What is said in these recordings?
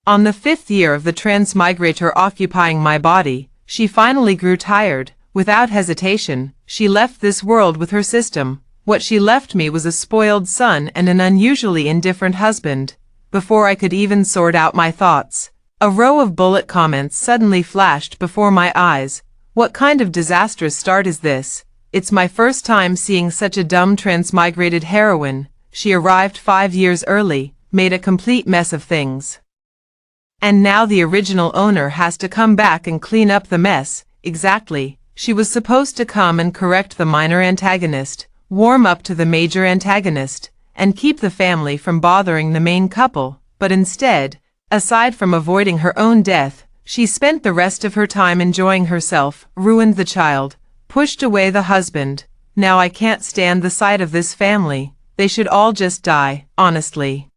On the 5th year of the Transmigrator occupying my body, she finally grew tired. Without hesitation, she left this world with her system. What she left me was a spoiled son and an unusually indifferent husband. Before I could even sort out my thoughts, a row of bullet comments suddenly flashed before my eyes. What kind of disastrous start is this? It's my first time seeing such a dumb transmigrated heroine. She arrived 5 years early, made a complete mess of things. And now the original owner has to come back and clean up the mess. Exactly. She was supposed to come and correct the minor antagonist, warm up to the major antagonist, and keep the family from bothering the main couple. But instead, aside from avoiding her own death, she spent the rest of her time enjoying herself, ruined the child, pushed away the husband. Now I can't stand the sight of this family. They should all just die, honestly.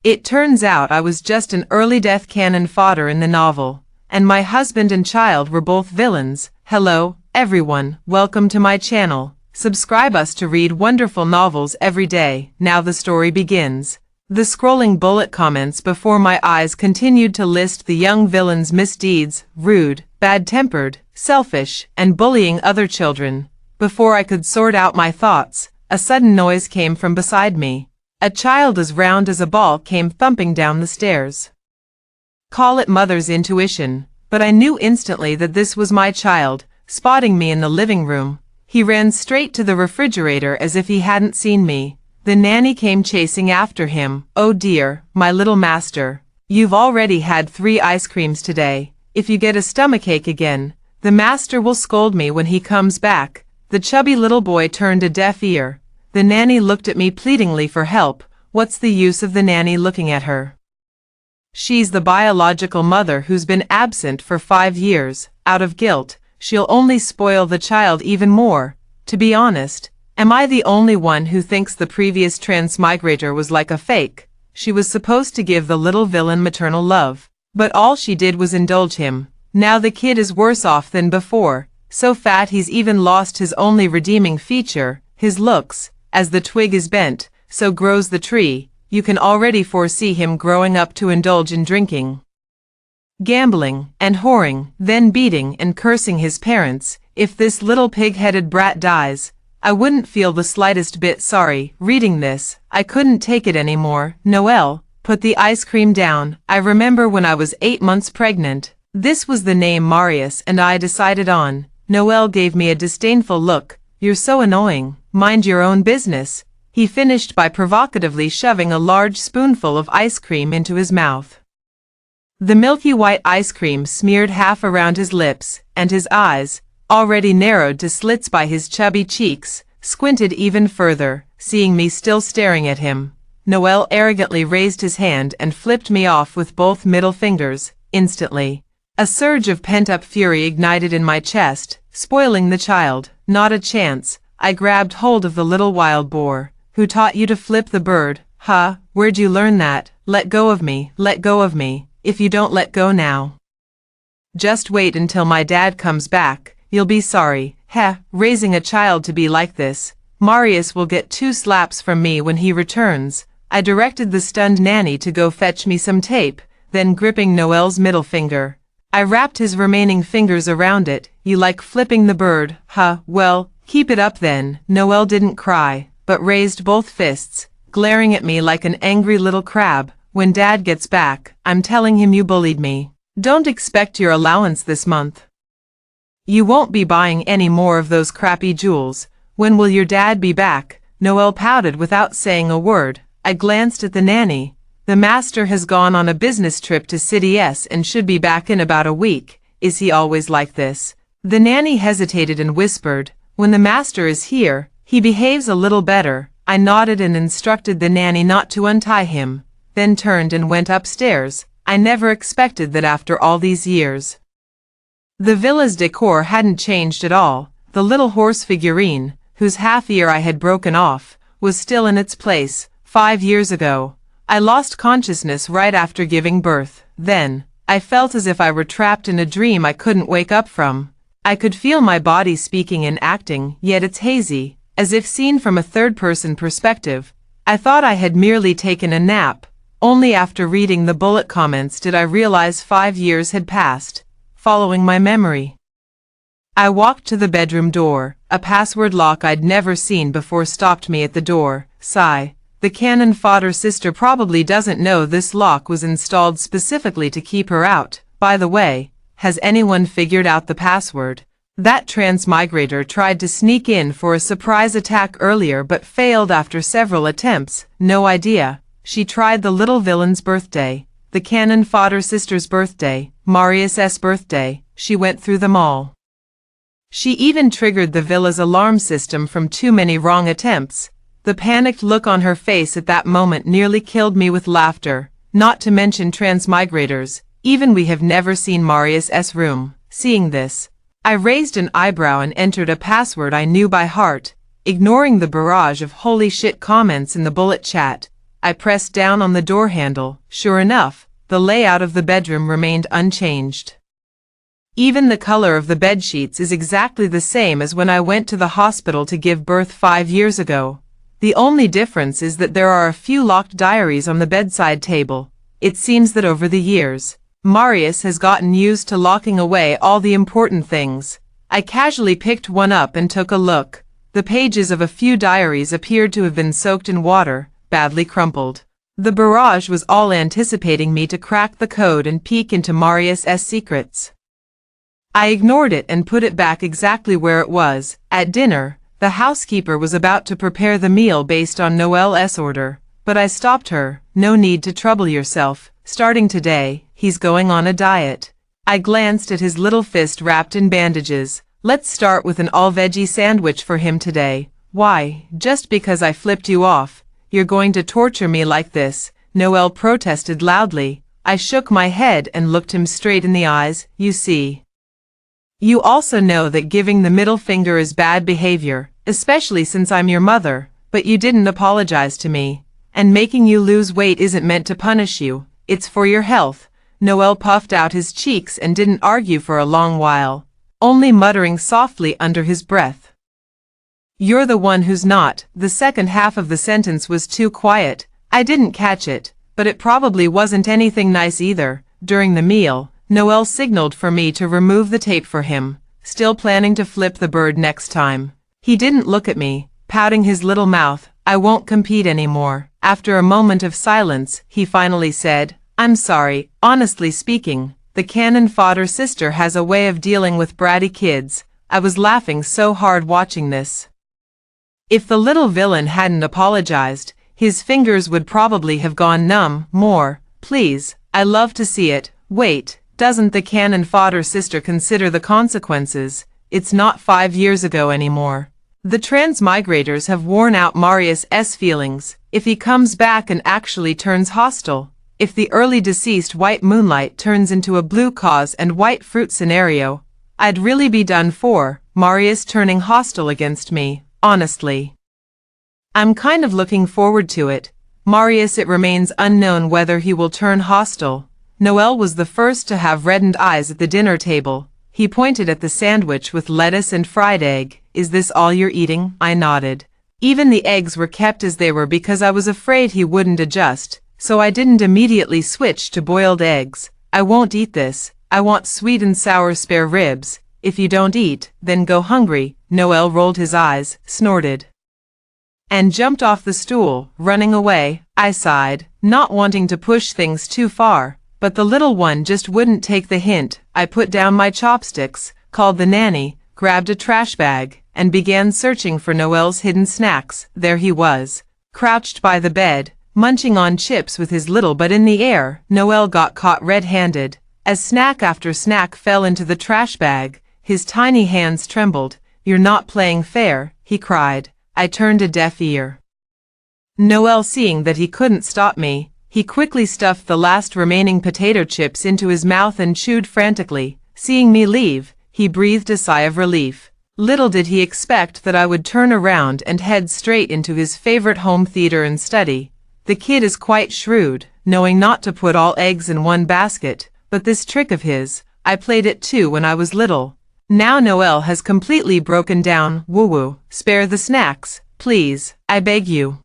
It turns out I was just an early death cannon fodder in the novel, and my husband and child were both villains. Hello, everyone, welcome to my channel. Subscribe us to read wonderful novels every day. Now the story begins. The scrolling bullet comments before my eyes continued to list the young villain's misdeeds: rude, bad-tempered, selfish, and bullying other children. Before I could sort out my thoughts, a sudden noise came from beside me. A child as round as a ball came thumping down the stairs. Call it mother's intuition, but I knew instantly that this was my child. Spotting me in the living room, he ran straight to the refrigerator as if he hadn't seen me. The nanny came chasing after him. Oh dear, my little master. You've already had 3 ice creams today. If you get a stomachache again, the master will scold me when he comes back. The chubby little boy turned a deaf ear. The nanny looked at me pleadingly for help. What's the use of the nanny looking at her? She's the biological mother who's been absent for 5 years. Out of guilt, she'll only spoil the child even more. To be honest, am I the only one who thinks the previous transmigrator was like a fake? She was supposed to give the little villain maternal love, but all she did was indulge him. Now the kid is worse off than before, so fat he's even lost his only redeeming feature, his looks. As the twig is bent, so grows the tree. You can already foresee him growing up to indulge in drinking, gambling, and whoring, then beating and cursing his parents. If this little pig-headed brat dies, I wouldn't feel the slightest bit sorry. Reading this, I couldn't take it anymore. Noelle, put the ice cream down. I remember when I was 8 months pregnant. This was the name Marius and I decided on. Noelle gave me a disdainful look. You're so annoying. Mind your own business. He finished by provocatively shoving a large spoonful of ice cream into his mouth. The milky white ice cream smeared half around his lips, and his eyes, already narrowed to slits by his chubby cheeks, squinted even further, seeing me still staring at him. Noelle arrogantly raised his hand and flipped me off with both middle fingers. Instantly, a surge of pent-up fury ignited in my chest. Spoiling the child? Not a chance. I grabbed hold of the little wild boar. Who taught you to flip the bird? Huh? Where'd you learn that? Let go of me. Let go of me. If you don't let go now, just wait until my dad comes back. You'll be sorry. Heh, raising a child to be like this. Marius will get 2 slaps from me when he returns. I directed the stunned nanny to go fetch me some tape, then gripping Noelle's middle finger, I wrapped his remaining fingers around it. You like flipping the bird, huh? Well, keep it up then. Noelle didn't cry, but raised both fists, glaring at me like an angry little crab. When Dad gets back, I'm telling him you bullied me. Don't expect your allowance this month. You won't be buying any more of those crappy jewels. When will your dad be back? Noelle pouted without saying a word. I glanced at the nanny. The master has gone on a business trip to City S and should be back in about a week. Is he always like this? The nanny hesitated and whispered, when the master is here, he behaves a little better. I nodded and instructed the nanny not to untie him, then turned and went upstairs. I never expected that after all these years. The villa's decor hadn't changed at all. The little horse figurine, whose half ear I had broken off, was still in its place. 5 years ago, I lost consciousness right after giving birth. Then, I felt as if I were trapped in a dream I couldn't wake up from. I could feel my body speaking and acting, yet it's hazy, as if seen from a third-person perspective. I thought I had merely taken a nap, Only after reading the bullet comments did I realize 5 years had passed, following my memory. I walked to the bedroom door. A password lock I'd never seen before stopped me at the door. Sigh. The cannon fodder sister probably doesn't know this lock was installed specifically to keep her out. By the way, has anyone figured out the password? That transmigrator tried to sneak in for a surprise attack earlier but failed after several attempts. No idea. She tried the little villain's birthday, the cannon fodder sister's birthday, Marius's birthday. She went through them all. She even triggered the villa's alarm system from too many wrong attempts. The panicked look on her face at that moment nearly killed me with laughter, not to mention transmigrators. Even we have never seen Marius's room. Seeing this, I raised an eyebrow and entered a password I knew by heart. Ignoring the barrage of holy shit comments in the bullet chat, I pressed down on the door handle. Sure enough, the layout of the bedroom remained unchanged. Even the color of the bedsheets is exactly the same as when I went to the hospital to give birth 5 years ago. The only difference is that there are a few locked diaries on the bedside table. It seems that over the years, Marius has gotten used to locking away all the important things. I casually picked one up and took a look. The pages of a few diaries appeared to have been soaked in water, badly crumpled. The barrage was all anticipating me to crack the code and peek into Marius's secrets. I ignored it and put it back exactly where it was. At dinner, the housekeeper was about to prepare the meal based on Noel's order, but I stopped her. No need to trouble yourself. Starting today, he's going on a diet. I glanced at his little fist wrapped in bandages. Let's start with an all-veggie sandwich for him today. Why, just because I flipped you off, you're going to torture me like this? Noel protested loudly. I shook my head and looked him straight in the eyes. You see. You also know that giving the middle finger is bad behavior, especially since I'm your mother, but you didn't apologize to me. And making you lose weight isn't meant to punish you. It's for your health. Noel puffed out his cheeks and didn't argue for a long while, only muttering softly under his breath. You're the one who's not. The second half of the sentence was too quiet. I didn't catch it, but it probably wasn't anything nice either. During the meal, Noel signaled for me to remove the tape for him, still planning to flip the bird next time. He didn't look at me, pouting his little mouth. I won't compete anymore. After a moment of silence, he finally said, I'm sorry. Honestly speaking, the cannon fodder sister has a way of dealing with bratty kids. I was laughing so hard watching this. If the little villain hadn't apologized, his fingers would probably have gone numb. More, please. I love to see it. Wait, doesn't the cannon fodder sister consider the consequences? It's not 5 years ago anymore. The transmigrators have worn out Marius's feelings. If he comes back and actually turns hostile, if the early deceased white moonlight turns into a blue cause and white fruit scenario, I'd really be done for. Marius turning hostile against me, honestly. I'm kind of looking forward to it. Marius, it remains unknown whether he will turn hostile. Noel was the first to have reddened eyes at the dinner table. He pointed at the sandwich with lettuce and fried egg. Is this all you're eating? I nodded. Even the eggs were kept as they were because I was afraid he wouldn't adjust, so I didn't immediately switch to boiled eggs. I won't eat this. I want sweet and sour spare ribs. If you don't eat, then go hungry. Noel rolled his eyes, snorted, and jumped off the stool, running away. I sighed, not wanting to push things too far, but the little one just wouldn't take the hint. I put down my chopsticks, called the nanny, grabbed a trash bag, and began searching for Noel's hidden snacks. There he was, crouched by the bed, munching on chips with his little butt in the air. Noel got caught red-handed. As snack after snack fell into the trash bag, his tiny hands trembled. You're not playing fair, he cried. I turned a deaf ear. Noel, seeing that he couldn't stop me, he quickly stuffed the last remaining potato chips into his mouth and chewed frantically. Seeing me leave, he breathed a sigh of relief. Little did he expect that I would turn around and head straight into his favorite home theater and study. The kid is quite shrewd, knowing not to put all eggs in one basket, but this trick of his, I played it too when I was little. Now Noel has completely broken down. Woo-woo, spare the snacks, please, I beg you.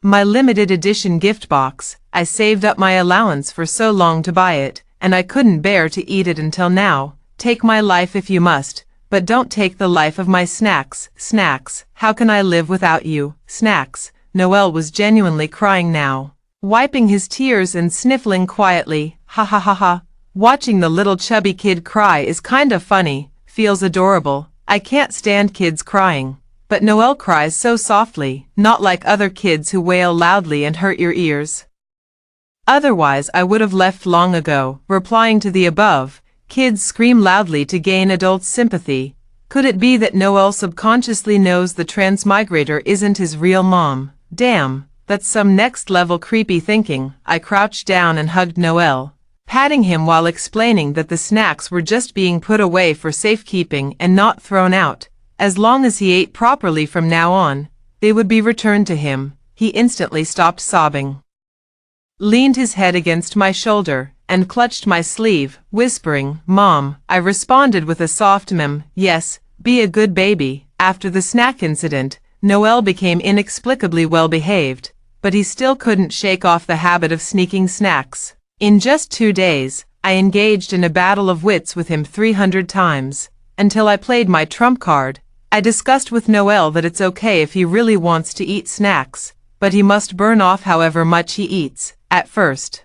My limited edition gift box. I saved up my allowance for so long to buy it, and I couldn't bear to eat it until now. Take my life if you must, but don't take the life of my snacks. Snacks, how can I live without you? Snacks. Noel was genuinely crying now, wiping his tears and sniffling quietly. Ha ha ha ha. Watching the little chubby kid cry is kinda funny, feels adorable. I can't stand kids crying. But Noel cries so softly, not like other kids who wail loudly and hurt your ears. Otherwise I would have left long ago. Replying to the above, kids scream loudly to gain adults' sympathy. Could it be that Noel subconsciously knows the Transmigrator isn't his real mom? Damn, that's some next-level creepy thinking. I crouched down and hugged Noel, patting him while explaining that the snacks were just being put away for safekeeping and not thrown out. As long as he ate properly from now on, they would be returned to him. He instantly stopped sobbing, leaned his head against my shoulder, and clutched my sleeve, whispering, "Mom." I responded with a soft yes, be a good baby. After the snack incident, Noel became inexplicably well-behaved, but he still couldn't shake off the habit of sneaking snacks. In just 2 days, I engaged in a battle of wits with him 300 times, until I played my trump card. I discussed with Noel that it's okay if he really wants to eat snacks, but he must burn off however much he eats. At first,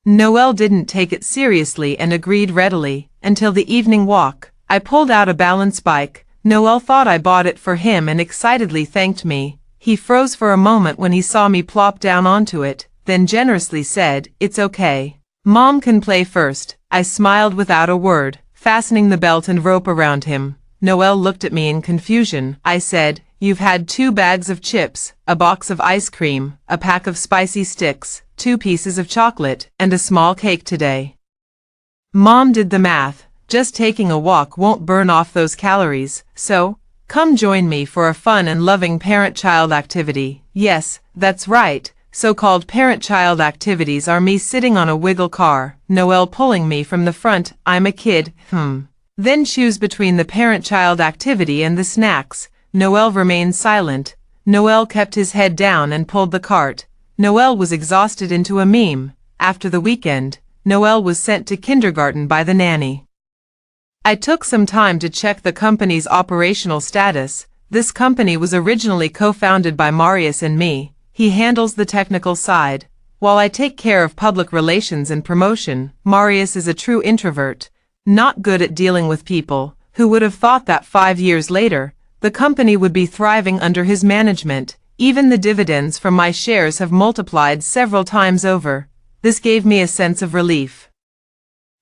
Noel didn't take it seriously and agreed readily, until the evening walk. I pulled out a balance bike. Noel thought I bought it for him and excitedly thanked me. He froze for a moment when he saw me plop down onto it, then generously said, "It's okay. Mom can play first." I smiled without a word, fastening the belt and rope around him. Noel looked at me in confusion. I said, "You've had 2 bags of chips, a box of ice cream, a pack of spicy sticks, 2 pieces of chocolate, and a small cake today." Mom did the math. Just taking a walk won't burn off those calories, so come join me for a fun and loving parent-child activity. Yes, that's right. So-called parent-child activities are me sitting on a wiggle car, Noel pulling me from the front. I'm a kid. Then choose between the parent-child activity and the snacks. Noel remained silent. Noel kept his head down and pulled the cart. Noel was exhausted into a meme. After the weekend, Noel was sent to kindergarten by the nanny. I took some time to check the company's operational status. This company was originally co-founded by Marius and me. He handles the technical side, while I take care of public relations and promotion. Marius is a true introvert, not good at dealing with people. Who would have thought that 5 years later, the company would be thriving under his management? Even the dividends from my shares have multiplied several times over. This gave me a sense of relief.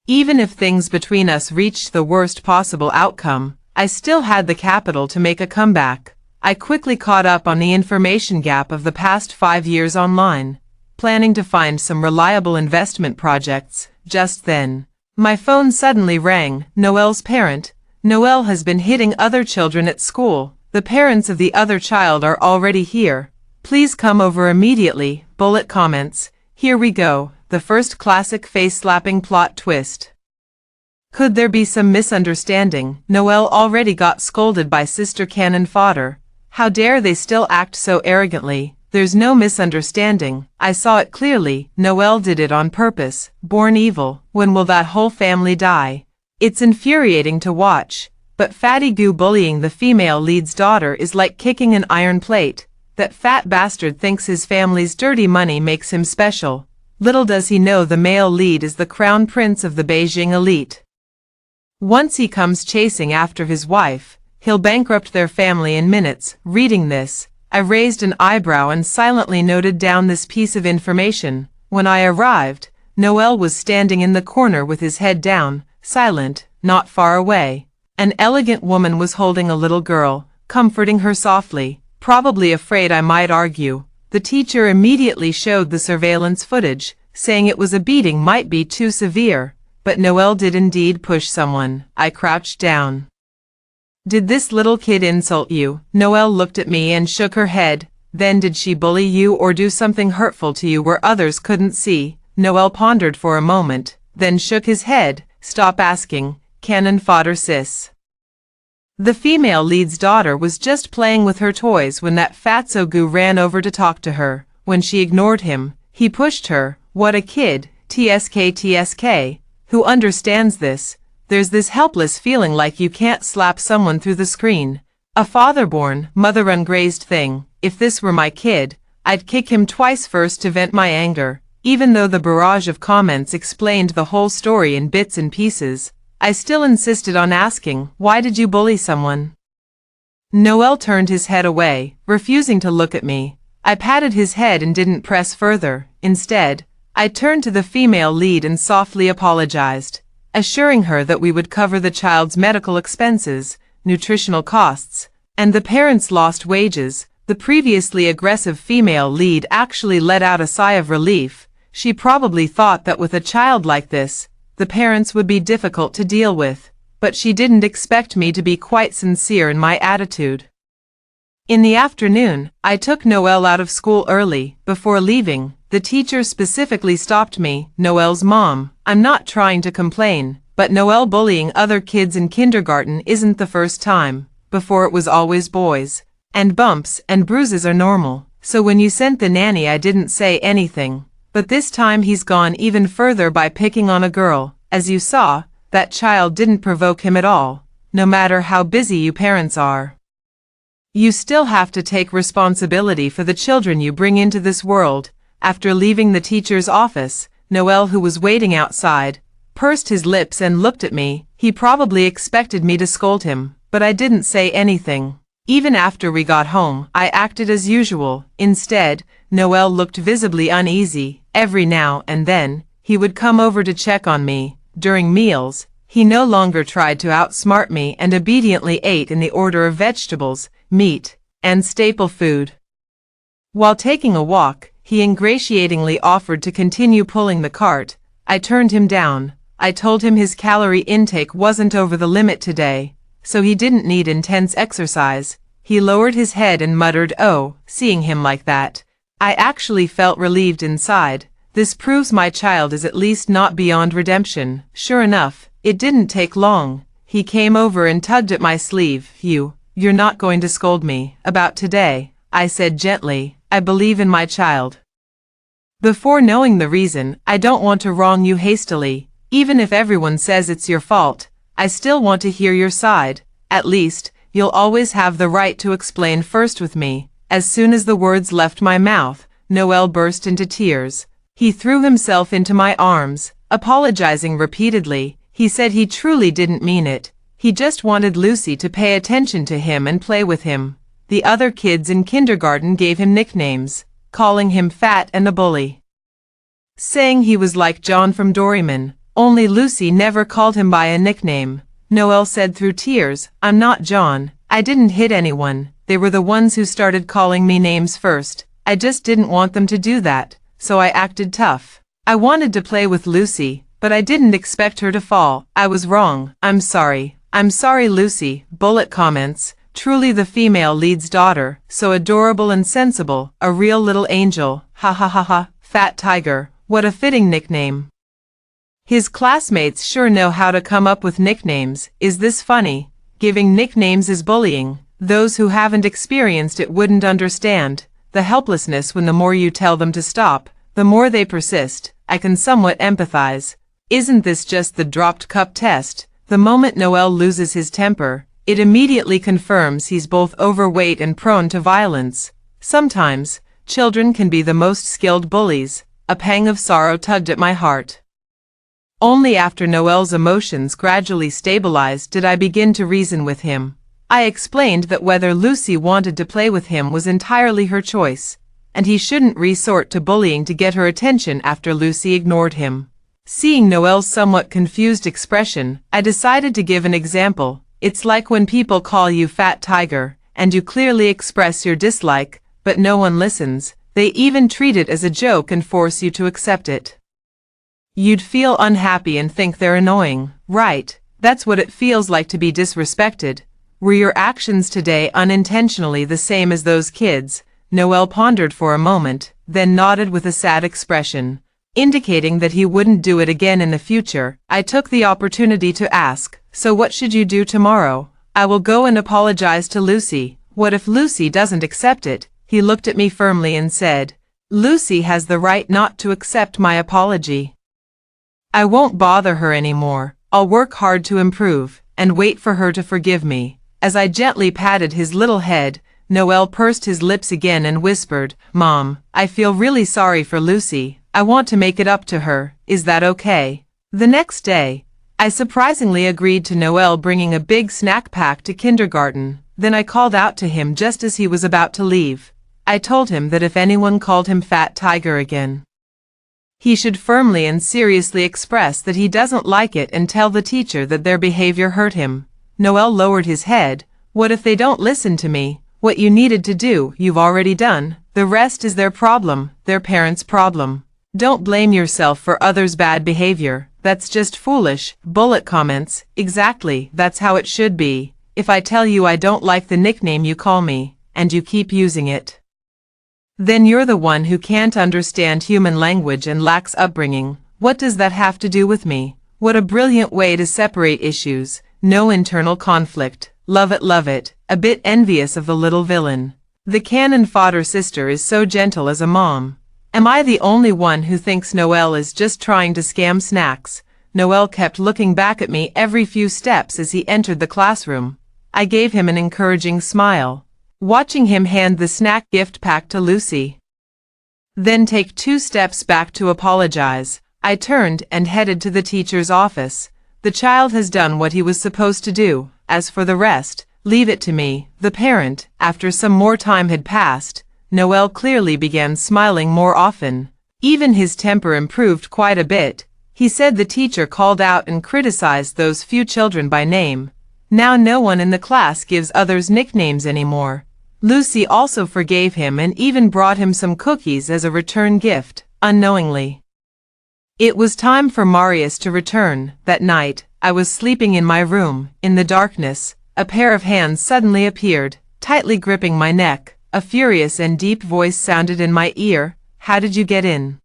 Even if things between us reached the worst possible outcome, I still had the capital to make a comeback. I quickly caught up on the information gap of the past 5 years online, planning to find some reliable investment projects. Just then, my phone suddenly rang. Noel's parent. Noel has been hitting other children at school. The parents of the other child are already here. Please come over immediately. Bullet comments. Here we go. The first classic face-slapping plot twist. Could there be some misunderstanding? Noel already got scolded by Sister Cannon Fodder. How dare they still act so arrogantly? There's no misunderstanding. I saw it clearly. Noel did it on purpose. Born evil. When will that whole family die? It's infuriating to watch. But Fatty Goo bullying the female lead's daughter is like kicking an iron plate. That fat bastard thinks his family's dirty money makes him special. Little does he know the male lead is the crown prince of the Beijing elite. Once he comes chasing after his wife, he'll bankrupt their family in minutes. Reading this, I raised an eyebrow and silently noted down this piece of information. When I arrived, Noel was standing in the corner with his head down, silent. Not far away, an elegant woman was holding a little girl, comforting her softly, probably afraid I might argue. The teacher immediately showed the surveillance footage, saying it was a beating might be too severe, but Noel did indeed push someone. I crouched down. Did this little kid insult you? Noel looked at me and shook her head. Then did she bully you or do something hurtful to you where others couldn't see? Noel pondered for a moment, then shook his head. Stop asking. Cannon Fodder sis. The female lead's daughter was just playing with her toys when that fatso goo ran over to talk to her. When she ignored him, he pushed her. What a kid, TSK, who understands this? There's this helpless feeling like you can't slap someone through the screen. A father-born, mother-ungrazed thing. If this were my kid, I'd kick him twice first to vent my anger. Even though the barrage of comments explained the whole story in bits and pieces, I still insisted on asking, why did you bully someone? Noel turned his head away, refusing to look at me. I patted his head and didn't press further. Instead, I turned to the female lead and softly apologized, assuring her that we would cover the child's medical expenses, nutritional costs, and the parents' lost wages. The previously aggressive female lead actually let out a sigh of relief. She probably thought that with a child like this, the parents would be difficult to deal with, but she didn't expect me to be quite sincere in my attitude. In the afternoon, I took Noel out of school early. Before leaving, the teacher specifically stopped me. Noel's mom, I'm not trying to complain, but Noel bullying other kids in kindergarten isn't the first time. Before it was always boys. And bumps and bruises are normal. So when you sent the nanny, I didn't say anything. But this time he's gone even further by picking on a girl. As you saw, that child didn't provoke him at all. No matter how busy you parents are, you still have to take responsibility for the children you bring into this world. After leaving the teacher's office, Noel, who was waiting outside, pursed his lips and looked at me. He probably expected me to scold him, but I didn't say anything. Even after we got home, I acted as usual. Instead, Noel looked visibly uneasy. Every now and then, he would come over to check on me. During meals, he no longer tried to outsmart me and obediently ate in the order of vegetables, meat, and staple food. While taking a walk, he ingratiatingly offered to continue pulling the cart. I turned him down. I told him his calorie intake wasn't over the limit today, so he didn't need intense exercise. He lowered his head and muttered, "Oh." Seeing him like that, I actually felt relieved inside. This proves my child is at least not beyond redemption. Sure enough, it didn't take long. He came over and tugged at my sleeve. You're not going to scold me about today," I said gently. "I believe in my child." Before knowing the reason, I don't want to wrong you hastily. Even if everyone says it's your fault, I still want to hear your side. At least, you'll always have the right to explain first with me. As soon as the words left my mouth, Noel burst into tears. He threw himself into my arms, apologizing repeatedly. He said he truly didn't mean it. He just wanted Lucy to pay attention to him and play with him. The other kids in kindergarten gave him nicknames, calling him fat and a bully, saying he was like John from Doraemon. Only Lucy never called him by a nickname. Noel said through tears, "I'm not John. I didn't hit anyone. They were the ones who started calling me names first. I just didn't want them to do that, so I acted tough. I wanted to play with Lucy, but I didn't expect her to fall. I was wrong. I'm sorry. I'm sorry, Lucy." Bullet comments. Truly the female lead's daughter, so adorable and sensible, a real little angel. Ha ha ha ha. Fat Tiger. What a fitting nickname. His classmates sure know how to come up with nicknames. Is this funny? Giving nicknames is bullying. Those who haven't experienced it wouldn't understand the helplessness when the more you tell them to stop, the more they persist. I can somewhat empathize. Isn't this just the dropped cup test? The moment Noel loses his temper, it immediately confirms he's both overweight and prone to violence. Sometimes, children can be the most skilled bullies. A pang of sorrow tugged at my heart. Only after Noel's emotions gradually stabilized did I begin to reason with him. I explained that whether Lucy wanted to play with him was entirely her choice, and he shouldn't resort to bullying to get her attention after Lucy ignored him. Seeing Noel's somewhat confused expression, I decided to give an example. It's like when people call you Fat Tiger, and you clearly express your dislike, but no one listens. They even treat it as a joke and force you to accept it. You'd feel unhappy and think they're annoying, right? That's what it feels like to be disrespected. Were your actions today unintentionally the same as those kids? Noel pondered for a moment, then nodded with a sad expression, indicating that he wouldn't do it again in the future. I took the opportunity to ask, "So what should you do tomorrow?" I will go and apologize to Lucy. What if Lucy doesn't accept it? He looked at me firmly and said, Lucy has the right not to accept my apology. I won't bother her anymore. I'll work hard to improve, and wait for her to forgive me. As I gently patted his little head, Noel pursed his lips again and whispered, Mom, I feel really sorry for Lucy. I want to make it up to her. Is that okay? The next day, I surprisingly agreed to Noel bringing a big snack pack to kindergarten. Then I called out to him just as he was about to leave. I told him that if anyone called him Fat Tiger again, he should firmly and seriously express that he doesn't like it and tell the teacher that their behavior hurt him. Noel lowered his head. What if they don't listen to me? What you needed to do, you've already done. The rest is their problem, their parents' problem. Don't blame yourself for others' bad behavior. That's just foolish. Bullet comments. Exactly, that's how it should be. If I tell you I don't like the nickname you call me, and you keep using it, then you're the one who can't understand human language and lacks upbringing. What does that have to do with me? What a brilliant way to separate issues. No internal conflict. Love it. A bit envious of the little villain. The cannon fodder sister is so gentle as a mom. Am I the only one who thinks Noel is just trying to scam snacks? Noel kept looking back at me every few steps as he entered the classroom. I gave him an encouraging smile, watching him hand the snack gift pack to Lucy, then take 2 steps back to apologize. I turned and headed to the teacher's office. The child has done what he was supposed to do. As for the rest, leave it to me, the parent. After some more time had passed, Noel clearly began smiling more often. Even his temper improved quite a bit. He said the teacher called out and criticized those few children by name. Now no one in the class gives others nicknames anymore. Lucy also forgave him and even brought him some cookies as a return gift, unknowingly. It was time for Marius to return. That night, I was sleeping in my room. In the darkness, a pair of hands suddenly appeared, tightly gripping my neck. A furious and deep voice sounded in my ear. How did you get in?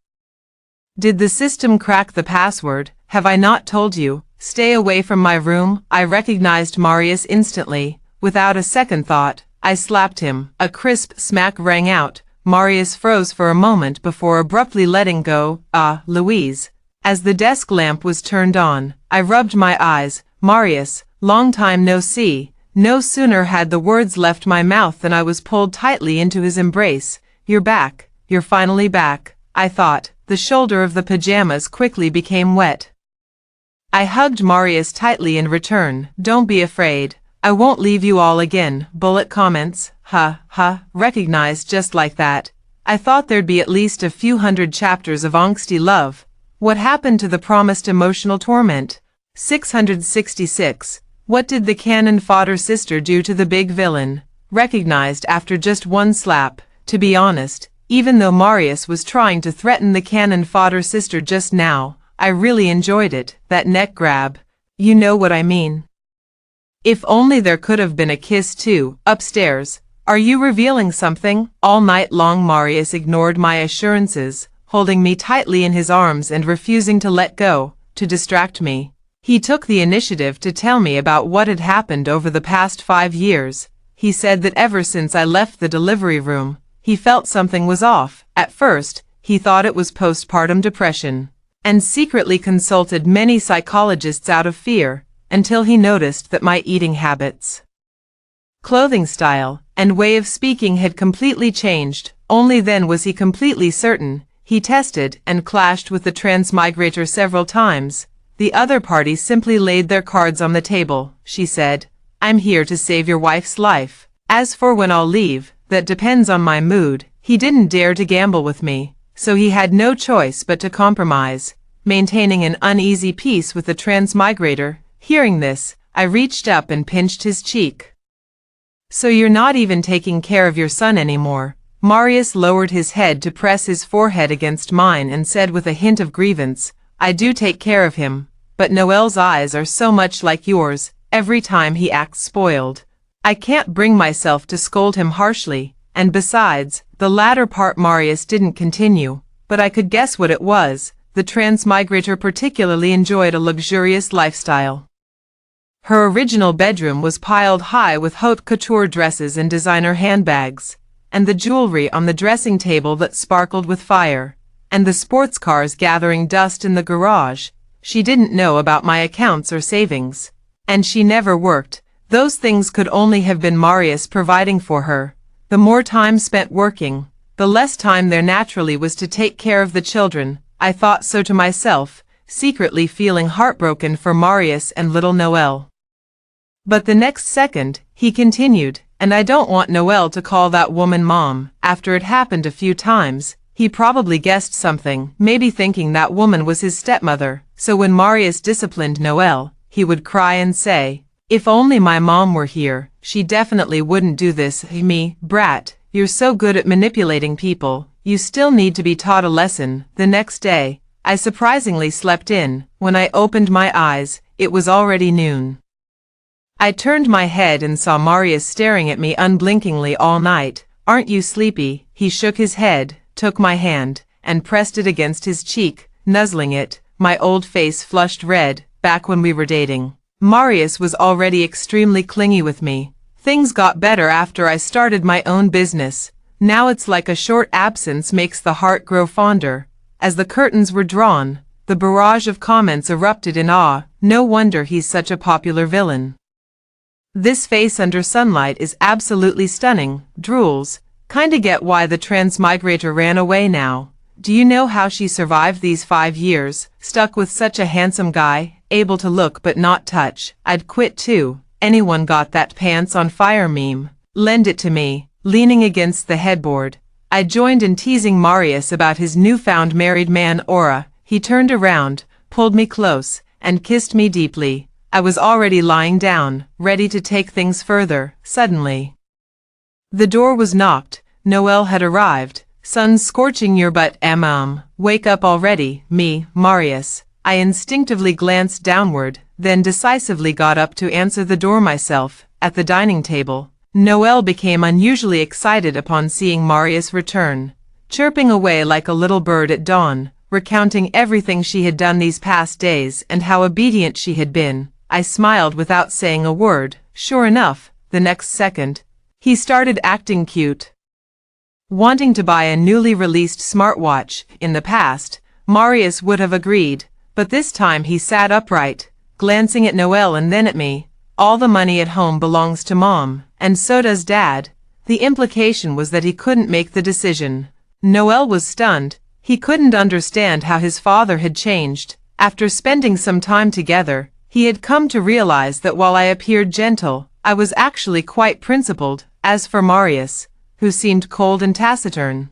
Did the system crack the password? Have I not told you? Stay away from my room. I recognized Marius instantly. Without a second thought, I slapped him. A crisp smack rang out. Marius froze for a moment before abruptly letting go. Ah, Louise. As the desk lamp was turned on, I rubbed my eyes. Marius, long time no see. No sooner had the words left my mouth than I was pulled tightly into his embrace. You're back. You're finally back, I thought. The shoulder of the pajamas quickly became wet. I hugged Marius tightly in return. Don't be afraid. I won't leave you all again. Bullet comments. Recognized just like that. I thought there'd be at least a few hundred chapters of angsty love. What happened to the promised emotional torment? 666. What did the cannon fodder sister do to the big villain? Recognized after just one slap. To be honest, even though Marius was trying to threaten the cannon fodder sister just now, I really enjoyed it, that neck grab. You know what I mean. If only there could have been a kiss too. Upstairs. Are you revealing something? All night long Marius ignored my assurances, holding me tightly in his arms and refusing to let go. To distract me, he took the initiative to tell me about what had happened over the past 5 years. He said that ever since I left the delivery room, he felt something was off. At first, he thought it was postpartum depression, and secretly consulted many psychologists out of fear, until he noticed that my eating habits, clothing style, and way of speaking had completely changed. Only then was he completely certain. He tested and clashed with the Transmigrator several times. The other party simply laid their cards on the table. She said, I'm here to save your wife's life. As for when I'll leave, that depends on my mood. He didn't dare to gamble with me, so he had no choice but to compromise, maintaining an uneasy peace with the Transmigrator. Hearing this, I reached up and pinched his cheek. So you're not even taking care of your son anymore? Marius lowered his head to press his forehead against mine and said with a hint of grievance, I do take care of him, but Noel's eyes are so much like yours. Every time he acts spoiled. I can't bring myself to scold him harshly, and besides, the latter part Marius didn't continue, but I could guess what it was. The Transmigrator particularly enjoyed a luxurious lifestyle. Her original bedroom was piled high with haute couture dresses and designer handbags, and the jewelry on the dressing table that sparkled with fire, and the sports cars gathering dust in the garage. She didn't know about my accounts or savings, and she never worked. Those things could only have been Marius providing for her. The more time spent working, the less time there naturally was to take care of the children. I thought so to myself, secretly feeling heartbroken for Marius and little Noelle. But the next second, he continued, and I don't want Noelle to call that woman Mom. After it happened a few times, he probably guessed something, maybe thinking that woman was his stepmother. So when Marius disciplined Noelle, he would cry and say, "If only my mom were here, she definitely wouldn't do this." "Me, brat, you're so good at manipulating people, you still need to be taught a lesson." The next day, I surprisingly slept in. When I opened my eyes, it was already noon. I turned my head and saw Marius staring at me unblinkingly all night. "Aren't you sleepy?" He shook his head, took my hand, and pressed it against his cheek, nuzzling it. My old face flushed red. Back when we were dating, Marius was already extremely clingy with me. Things got better after I started my own business. Now it's like a short absence makes the heart grow fonder. As the curtains were drawn, the barrage of comments erupted in awe. "No wonder he's such a popular villain. This face under sunlight is absolutely stunning." Drools. "Kinda get why the Transmigrator ran away now. Do you know how she survived these 5 years, stuck with such a handsome guy, able to look but not touch? I'd quit too." "Anyone got that pants on fire meme? Lend it to me." Leaning against the headboard, I joined in teasing Marius about his newfound married man aura. He turned around, pulled me close, and kissed me deeply. I was already lying down, ready to take things further. Suddenly, the door was knocked. Noelle had arrived. "Sun's scorching your butt, wake up already." "Me, Marius." I instinctively glanced downward, then decisively got up to answer the door myself. At the dining table, Noelle became unusually excited upon seeing Marius return, chirping away like a little bird at dawn, recounting everything she had done these past days and how obedient she had been. I smiled without saying a word. Sure enough, the next second, he started acting cute, wanting to buy a newly released smartwatch. In the past, Marius would have agreed, but this time he sat upright, glancing at Noelle and then at me. "All the money at home belongs to Mom, and so does Dad." The implication was that he couldn't make the decision. Noelle was stunned. He couldn't understand how his father had changed. After spending some time together, he had come to realize that while I appeared gentle, I was actually quite principled. As for Marius, who seemed cold and taciturn,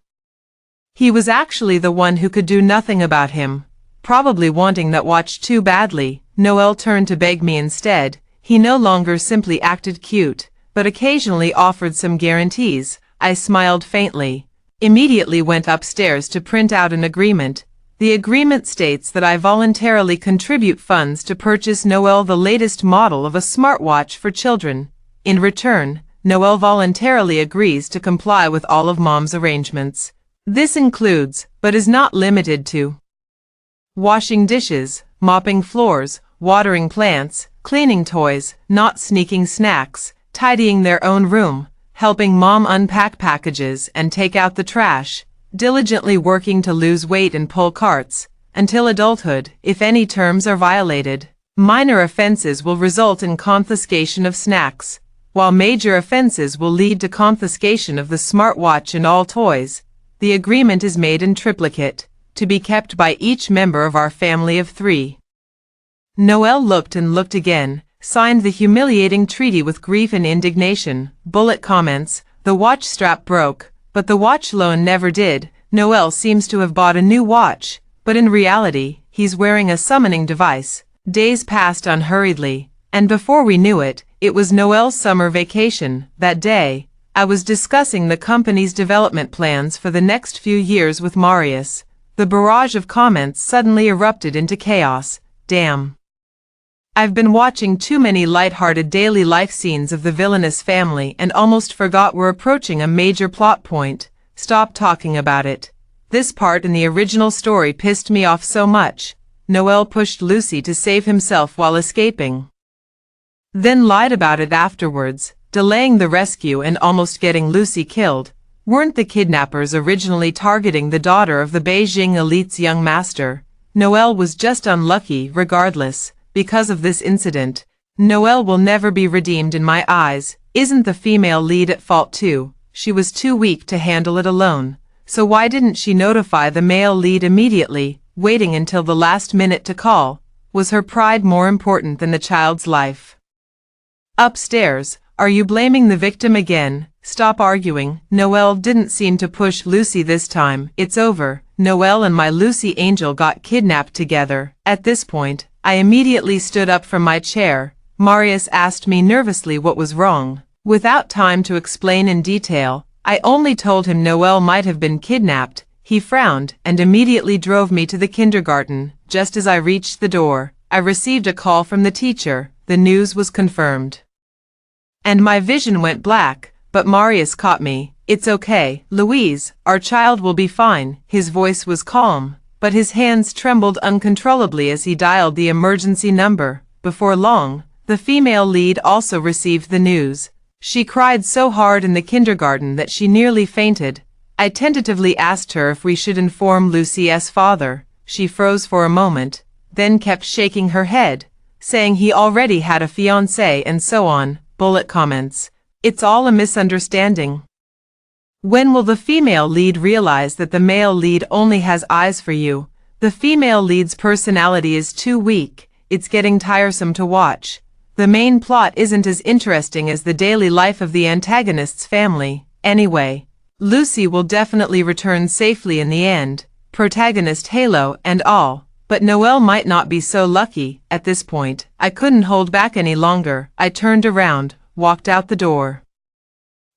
he was actually the one who could do nothing about him, probably wanting that watch too badly. Noelle turned to beg me instead. He no longer simply acted cute, but occasionally offered some guarantees. I smiled faintly, immediately went upstairs to print out an agreement. The agreement states that I voluntarily contribute funds to purchase Noelle the latest model of a smartwatch for children. In return, Noelle voluntarily agrees to comply with all of Mom's arrangements. This includes, but is not limited to, washing dishes, mopping floors, watering plants, cleaning toys, not sneaking snacks, tidying their own room, helping Mom unpack packages and take out the trash, diligently working to lose weight and pull carts, until adulthood. If any terms are violated, minor offenses will result in confiscation of snacks, while major offenses will lead to confiscation of the smartwatch and all toys. The agreement is made in triplicate, to be kept by each member of our family of 3. Noelle looked and looked again, signed the humiliating treaty with grief and indignation. Bullet comments: "The watch strap broke, but the watch loan never did. Noelle seems to have bought a new watch, but in reality, he's wearing a summoning device." Days passed unhurriedly, and before we knew it, it was Noelle's summer vacation. That day, I was discussing the company's development plans for the next few years with Marius. The barrage of comments suddenly erupted into chaos. "Damn. I've been watching too many light-hearted daily life scenes of the villainous family and almost forgot we're approaching a major plot point. Stop talking about it. This part in the original story pissed me off so much." Noelle pushed Lucy to save himself while escaping. then lied about it afterwards, delaying the rescue and almost getting Lucy killed. Weren't the kidnappers originally targeting the daughter of the Beijing elite's young master? Noelle was just unlucky regardless. Because of this incident, Noelle will never be redeemed in my eyes. Isn't the female lead at fault too? She was too weak to handle it alone. So why didn't she notify the male lead immediately, waiting until the last minute to call? Was her pride more important than the child's life? Upstairs, are you blaming the victim again? Stop arguing. Noelle didn't seem to push Lucy this time. It's over. Noelle and my Lucy angel got kidnapped together. At this point, I immediately stood up from my chair. Marius asked me nervously what was wrong. Without time to explain in detail, I only told him Noelle might have been kidnapped. He frowned and immediately drove me to the kindergarten. Just as I reached the door, I received a call from the teacher. The news was confirmed. And my vision went black. But Marius caught me. It's okay, Louise, our child will be fine. His voice was calm, but his hands trembled uncontrollably as he dialed the emergency number. Before long, the female lead also received the news. She cried so hard in the kindergarten that she nearly fainted. I tentatively asked her if we should inform Lucy's father. She froze for a moment, then kept shaking her head, saying he already had a fiancé and so on. Bullet comments. It's all a misunderstanding. When will the female lead realize that the male lead only has eyes for you? The female lead's personality is too weak. It's getting tiresome to watch. The main plot isn't as interesting as the daily life of the antagonist's family. Anyway, Lucy will definitely return safely in the end. Protagonist Halo and all. But Noelle might not be so lucky. At this point, I couldn't hold back any longer. I turned around, walked out the door,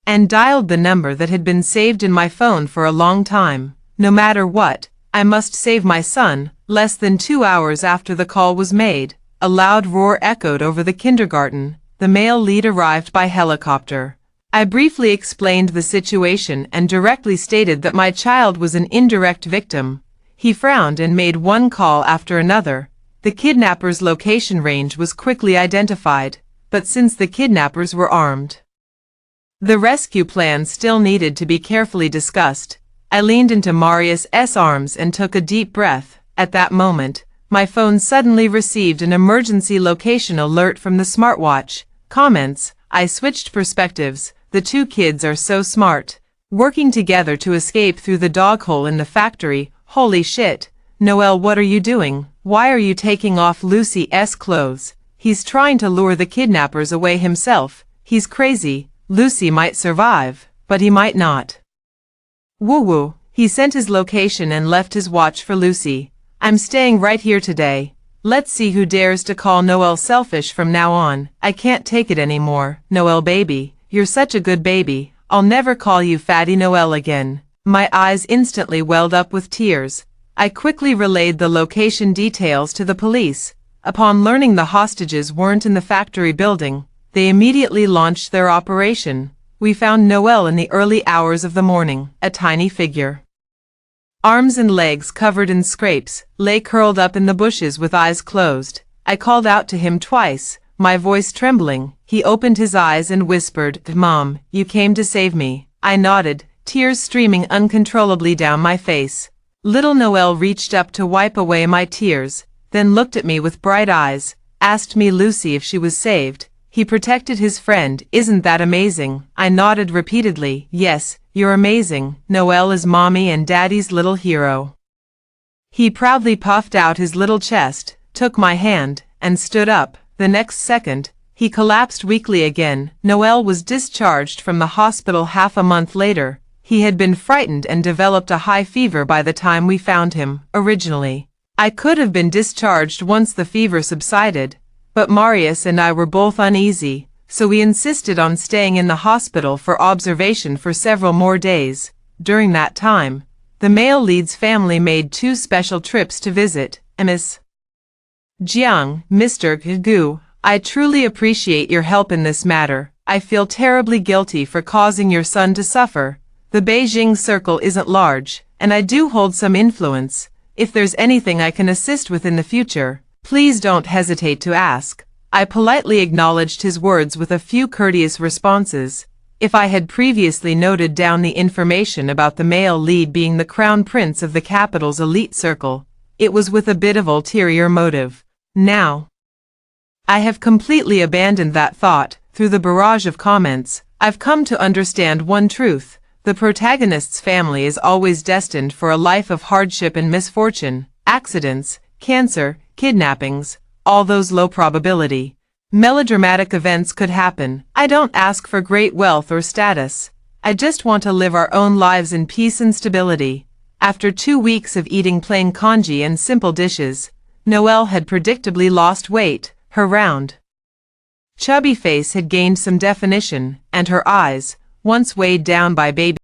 and dialed the number that had been saved in my phone for a long time. No matter what, I must save my son. Less than 2 hours after the call was made, a loud roar echoed over the kindergarten. The male lead arrived by helicopter. I briefly explained the situation and directly stated that my child was an indirect victim. He frowned and made one call after another. The kidnapper's location range was quickly identified. But since the kidnappers were armed, the rescue plan still needed to be carefully discussed. I leaned into Marius's arms and took a deep breath. At that moment, my phone suddenly received an emergency location alert from the smartwatch. Comments. I switched perspectives. The two kids are so smart. Working together to escape through the dog hole in the factory. Holy shit. Noelle, what are you doing? Why are you taking off Lucy's clothes? He's trying to lure the kidnappers away himself. He's crazy. Lucy might survive, but he might not. Woo-woo. He sent his location and left his watch for Lucy. I'm staying right here today. Let's see who dares to call Noelle selfish from now on. I can't take it anymore. Noelle baby, you're such a good baby. I'll never call you Fatty Noelle again. My eyes instantly welled up with tears. I quickly relayed the location details to the police. Upon learning the hostages weren't in the factory building, they immediately launched their operation. We found Noelle in the early hours of the morning, a tiny figure. Arms and legs covered in scrapes, lay curled up in the bushes with eyes closed. I called out to him twice, my voice trembling. He opened his eyes and whispered, "Mom, you came to save me." I nodded, tears streaming uncontrollably down my face. Little Noelle reached up to wipe away my tears, then looked at me with bright eyes, asked me Lucy if she was saved. He protected his friend. Isn't that amazing? I nodded repeatedly. Yes, you're amazing. Noelle is mommy and daddy's little hero. He proudly puffed out his little chest, took my hand, and stood up. The next second, he collapsed weakly again. Noelle was discharged from the hospital half a month later. He had been frightened and developed a high fever by the time we found him. Originally, I could have been discharged once the fever subsided, but Marius and I were both uneasy, so we insisted on staying in the hospital for observation for several more days. During that time, the male lead's family made 2 special trips to visit Ms. Jiang. Mr. Gu, I truly appreciate your help in this matter. I feel terribly guilty for causing your son to suffer. The Beijing circle isn't large, and I do hold some influence. If there's anything I can assist with in the future, please don't hesitate to ask. I politely acknowledged his words with a few courteous responses. If I had previously noted down the information about the male lead being the crown prince of the capital's elite circle, it was with a bit of ulterior motive. Now, I have completely abandoned that thought. Through the barrage of comments, I've come to understand one truth. The protagonist's family is always destined for a life of hardship and misfortune, accidents, cancer, kidnappings, all those low probability, melodramatic events could happen. I don't ask for great wealth or status. I just want to live our own lives in peace and stability. After 2 weeks of eating plain congee and simple dishes, Noelle had predictably lost weight. Her round, chubby face had gained some definition, and her eyes, once weighed down by baby